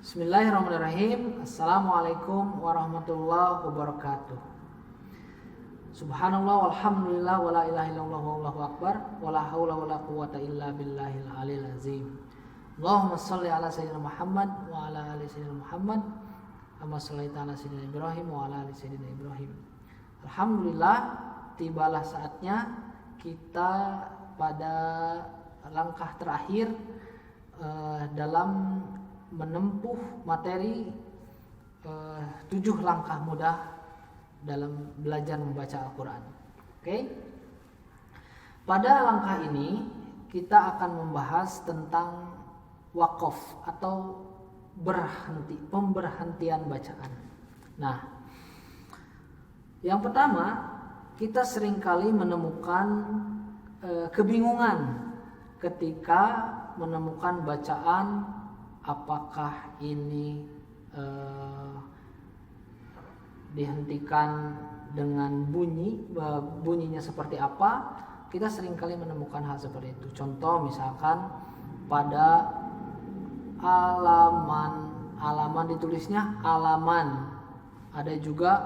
Bismillahirrahmanirrahim. Assalamualaikum warahmatullahi wabarakatuh. Subhanallah walhamdulillah wala ilaha illallah wallahu akbar wala haula wala quwata illa billahil aliyil azim. Allahumma shalli ala sayyidina Muhammad wa ala ali sayyidina Muhammad kama shallaita ala sayyidina Ibrahim wa ala ali sayyidina Ibrahim. Alhamdulillah, tibalah saatnya kita pada langkah terakhir dalam menempuh materi 7 langkah mudah dalam belajar membaca Al-Quran. Oke? Pada langkah ini kita akan membahas tentang wakaf atau pemberhentian bacaan. Nah, yang pertama, kita seringkali menemukan kebingungan ketika menemukan bacaan, apakah ini dihentikan dengan bunyinya seperti apa. Kita seringkali menemukan hal seperti itu. Contoh misalkan pada alaman ditulisnya alaman, ada juga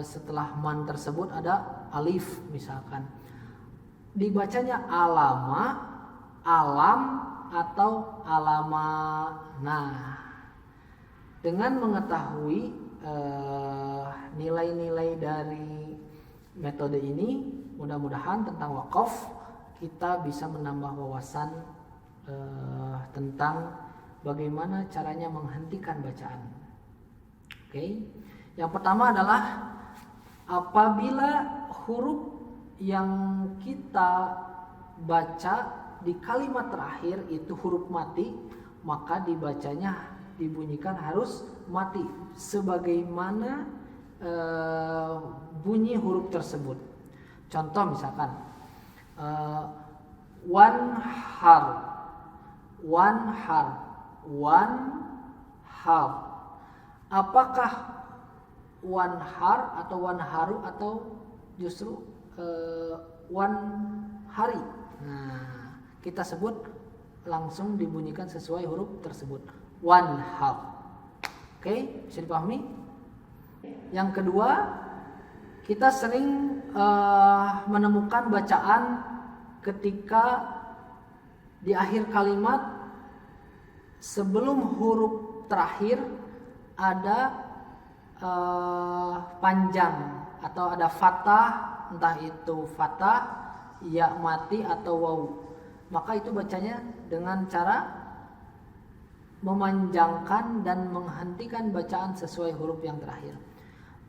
setelah man tersebut ada alif misalkan, dibacanya alama, alam atau alama. Nah, dengan mengetahui nilai-nilai dari metode ini, mudah-mudahan tentang wakaf kita bisa menambah wawasan tentang bagaimana caranya menghentikan bacaan. Oke. Yang pertama adalah apabila huruf yang kita baca di kalimat terakhir itu huruf mati, maka dibunyikan harus mati sebagaimana bunyi huruf tersebut. Contoh misalkan wan har. Apakah wan har atau wan haru atau justru wan hari? Nah, kita sebut langsung dibunyikan sesuai huruf tersebut, wan har. Oke, bisa dipahami? Yang kedua, kita sering menemukan bacaan ketika di akhir kalimat sebelum huruf terakhir ada panjang atau ada fathah, entah itu fathah, ya mati atau waw. Maka itu bacanya dengan cara memanjangkan dan menghentikan bacaan sesuai huruf yang terakhir.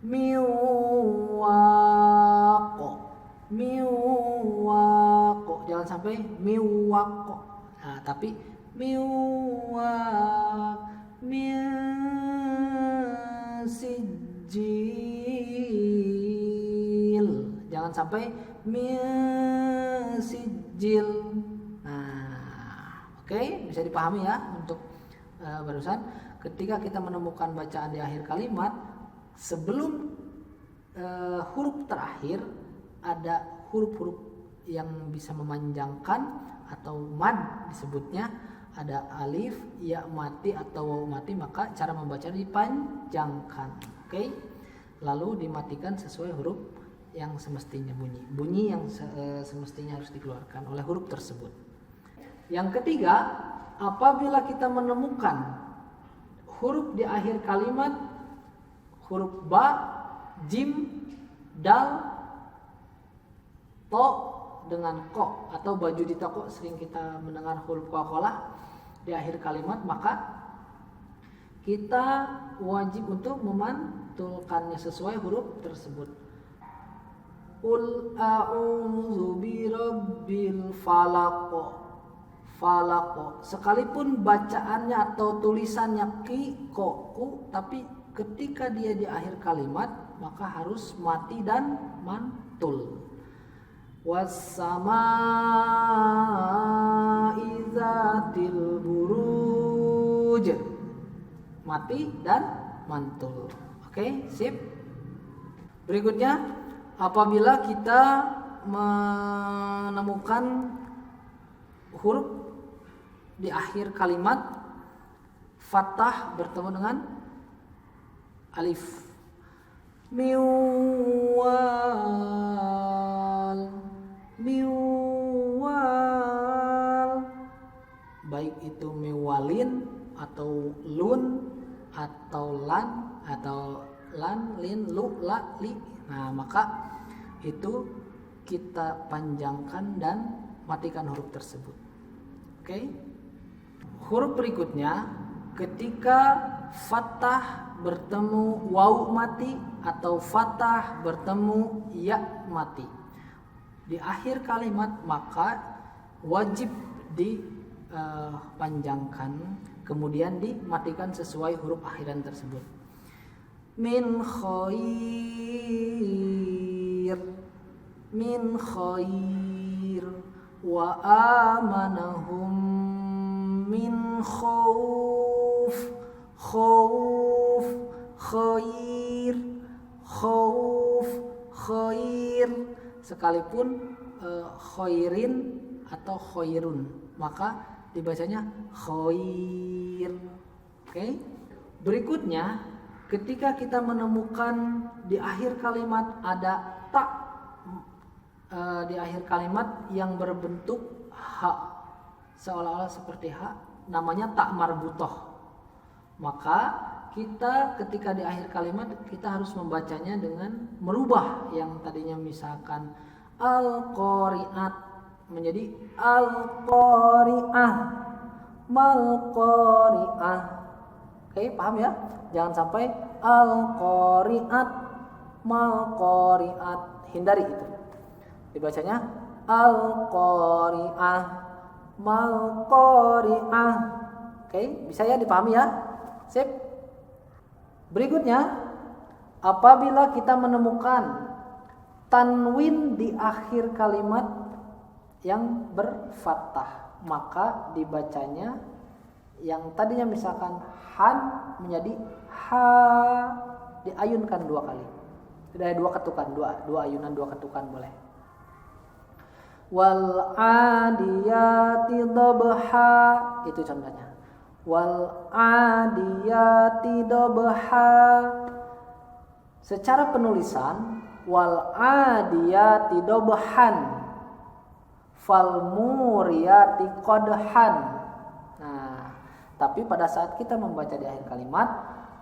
Miwaqo. Jangan sampai miwaqo. Nah, tapi sijil. Jangan sampai sijil. Oke, bisa dipahami ya untuk barusan. Ketika kita menemukan bacaan di akhir kalimat sebelum huruf terakhir ada huruf-huruf yang bisa memanjangkan atau mad disebutnya, ada alif, ya mati atau waw mati, maka cara membaca dipanjangkan. Oke? Lalu dimatikan sesuai huruf yang semestinya bunyi yang semestinya harus dikeluarkan oleh huruf tersebut. Yang ketiga, apabila kita menemukan huruf di akhir kalimat, huruf ba, jim, dal, to dengan ko atau baju di toko, sering kita mendengar huruf qalqalah di akhir kalimat, maka kita wajib untuk memantulkannya sesuai huruf tersebut. Qul a'udzu birabbil falaq. Sekalipun bacaannya atau tulisannya ki, ko, ku, tapi ketika dia di akhir kalimat maka harus mati dan mantul. Was-samaa'i dzatil buruj. Mati dan mantul. Oke, sip. Berikutnya, apabila kita menemukan huruf di akhir kalimat fathah bertemu dengan alif. Miwal, miwal, baik itu miwalin atau lun atau lan atau lan, lin, lu, la, li. Nah, maka itu kita panjangkan dan matikan huruf tersebut. Oke? Huruf berikutnya ketika fathah bertemu waw mati atau fathah bertemu ya mati di akhir kalimat, maka wajib dipanjangkan kemudian dimatikan sesuai huruf akhiran tersebut. Min khair, min khair, wa amanahum min khauf, khauf, khair, khauf, khair. Sekalipun khairin atau khairun, maka dibacanya khair. Oke. Berikutnya, ketika kita menemukan di akhir kalimat ada tak di akhir kalimat yang berbentuk ha, seolah-olah seperti ha, namanya tak marbutoh. Maka kita ketika di akhir kalimat kita harus membacanya dengan merubah yang tadinya misalkan al-qari'at menjadi al-qari'ah, mal-qari'ah. Oke, paham ya? Jangan sampai al-qari'at, mal-qari'at. Hindari itu. Dibacanya al-qari'ah, mal-qari'ah. Oke, bisa ya dipahami ya? Sip. Berikutnya, apabila kita menemukan tanwin di akhir kalimat yang berfathah, maka dibacanya yang tadinya misalkan han menjadi ha, diayunkan 2 kali. Tidak 2 ketukan, 2 ayunan 2 ketukan boleh. Wal adiyati dhabha, itu contohnya. Wal adiyati dhabha. Secara penulisan wal adiyati dhabhan, fal muriyati qadhan. Nah, tapi pada saat kita membaca di akhir kalimat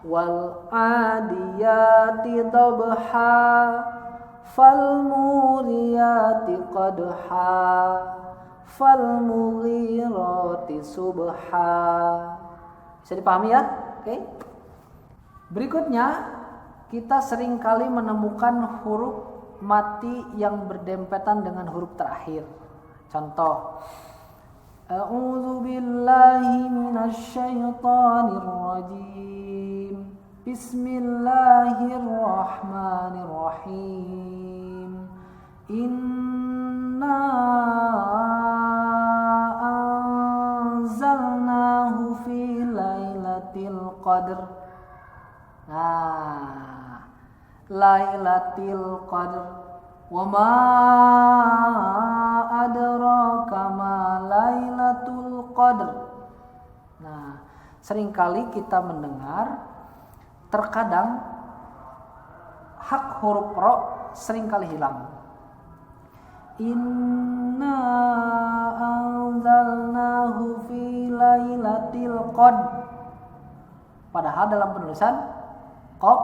wal adiyati dhabha, fal muriyati qadha, fal mughirati subha. Bisa dipahami ya? Oke. Berikutnya kita seringkali menemukan huruf mati yang berdempetan dengan huruf terakhir. Contoh, A'udzu billahi minasy syaithanir rajim. Bismillahirrahmanirrahim. Inna anzalnahu fi lailatul qadr. Nah, lailatul qadr. Wa ma adraka ma lailatul qadr. Nah, seringkali kita mendengar terkadang hak huruf ro seringkali hilang. Inna anzalnahu fi lailatul qadr. Padahal dalam penulisan qaf,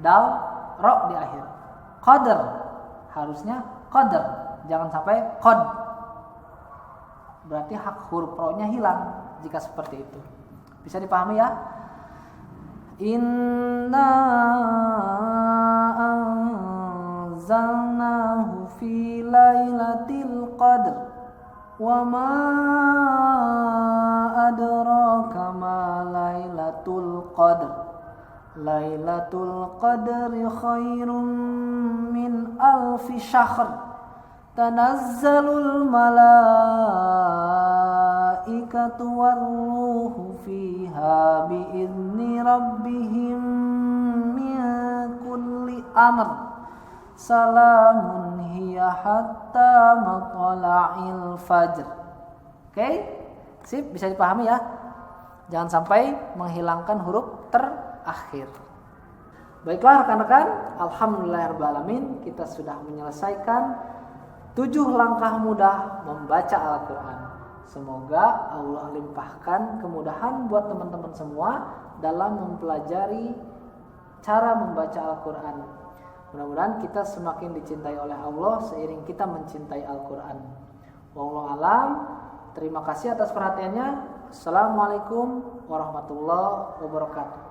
dal, ro di akhir. Qadr harusnya qadr, jangan sampai qad. Berarti hak huruf ro-nya hilang jika seperti itu. Bisa dipahami ya? Inna anzalnahu fi lailatul qadr wa ma adraka ma lailatul qadr. Lailatul qadri khairum min alfi syahr. Tanazzalul malaikatu warruhu fiha biizni rabbihim min kulli amr. Salamun hiya hatta matla'il fajr. Oke? Sip, bisa dipahami ya? Jangan sampai menghilangkan huruf terakhir. Baiklah rekan-rekan, alhamdulillahirrahmanirrahim, kita sudah menyelesaikan 7 langkah mudah membaca Al-Quran. Semoga Allah limpahkan kemudahan buat teman-teman semua dalam mempelajari cara membaca Al-Quran. Mudah-mudahan kita semakin dicintai oleh Allah seiring kita mencintai Al-Quran. Wallahu a'lam. Terima kasih atas perhatiannya. Assalamualaikum warahmatullahi wabarakatuh.